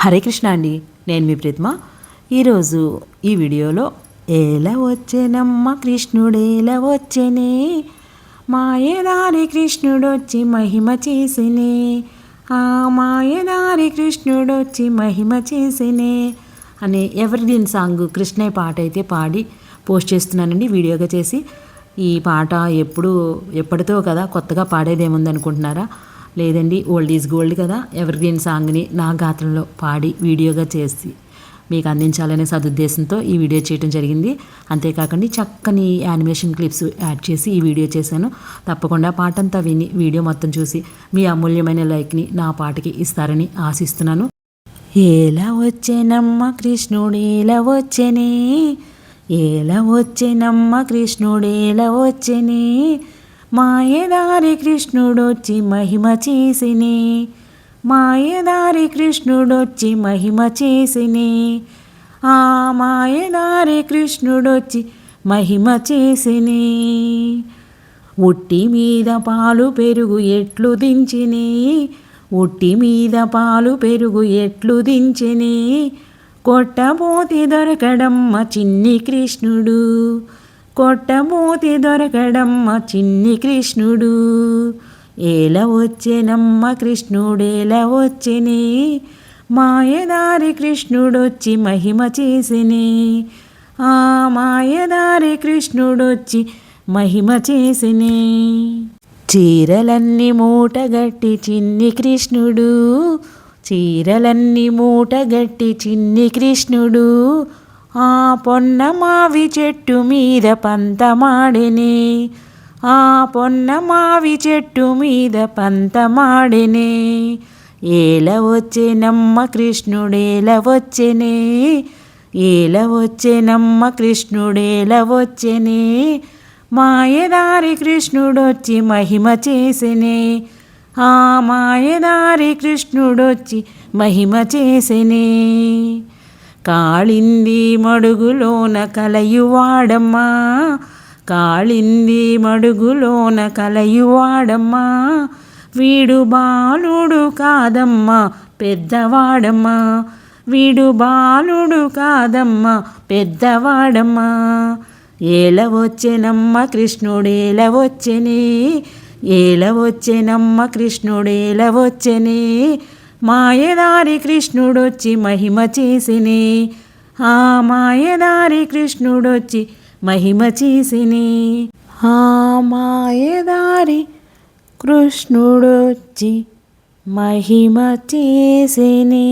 హరే కృష్ణ అండి. నేను మీ ప్రీతమ. ఈరోజు ఈ వీడియోలో ఏల వచ్చేనమ్మ కృష్ణుడేల వచ్చేనే, మాయదారి కృష్ణుడొచ్చి మహిమ చేసినే, ఆ మాయదారి కృష్ణుడొచ్చి మహిమ చేసినే అనే ఎవర్గ్రీన్ సాంగ్ కృష్ణయ్య పాట అయితే పాడి పోస్ట్ చేస్తున్నానండి వీడియోగా చేసి. ఈ పాట ఎప్పటితో కదా, కొత్తగా పాడేదేముంది అనుకుంటున్నారా? లేదండి, ఓల్డ్ ఈజ్ గోల్డ్ కదా. ఎవర్గ్రీన్ సాంగ్ని నా గాత్రంలో పాడి వీడియోగా చేసి మీకు అందించాలనే సదుద్దేశంతో ఈ వీడియో చేయడం జరిగింది. అంతేకాకుండా చక్కని యానిమేషన్ క్లిప్స్ యాడ్ చేసి ఈ వీడియో చేశాను. తప్పకుండా పాటంతా విని వీడియో మొత్తం చూసి మీ అమూల్యమైన లైక్ని నా పాటకి ఇస్తారని ఆశిస్తున్నాను. ఏలా వచ్చేనమ్మ కృష్ణుడేలా వచ్చేనే, ఏలా వచ్చేనమ్మ కృష్ణుడేలా వచ్చేనే, మాయదారి కృష్ణుడొచ్చి మహిమ చేసినే, మాయదారి కృష్ణుడొచ్చి మహిమ చేసినే, ఆ మాయదారి కృష్ణుడొచ్చి మహిమ చేసినే, ఒట్టి మీద పాలు పెరుగు ఎట్లు దించినే, ఒట్టి మీద పాలు పెరుగు ఎట్లు దించినే, కొట్టబోతి దొరకడమ్మ చిన్ని కృష్ణుడు, కొట్టబోతి దొరకడమ్మ చిన్ని కృష్ణుడు, ఏల వచ్చేనమ్మ కృష్ణుడేలా వచ్చేనే, మాయదారి కృష్ణుడొచ్చి మహిమ చేసినే, ఆ మాయదారి కృష్ణుడొచ్చి మహిమ చేసినే, చీరలన్నీ మూటగట్టి చిన్ని కృష్ణుడు, చీరలన్నీ మూటగట్టి చిన్ని కృష్ణుడు, ఆ పొన్న మావి చెట్టు మీద పంతమాడినే, ఆ పొన్న మావి చెట్టు మీద పంతమాడినే, ఏల వచ్చేనమ్మ కృష్ణుడేలా వచ్చేనే, ఏల వచ్చేనమ్మ కృష్ణుడేలా వచ్చేనే, మాయదారి కృష్ణుడొచ్చి మహిమ చేసినే, ఆ మాయదారి కృష్ణుడొచ్చి మహిమ చేసినే, కాళింది మడుగులోన కలయువాడమ్మా, కాళింది మడుగులోన కలయువాడమ్మా, వీడు బాలుడు కాదమ్మా పెద్దవాడమ్మా, వీడు బాలుడు కాదమ్మా పెద్దవాడమ్మా, ఏల వచ్చేనమ్మ కృష్ణుడేలా వచ్చేనే, ఏల వచ్చేనమ్మ కృష్ణుడేలా వచ్చేనే, మాయదారి కృష్ణుడొచ్చి మహిమ చేసినే, ఆ మాయదారి కృష్ణుడొచ్చి మహిమ చేసినే, ఆ మాయదారి కృష్ణుడొచ్చి మహిమ చేసినే.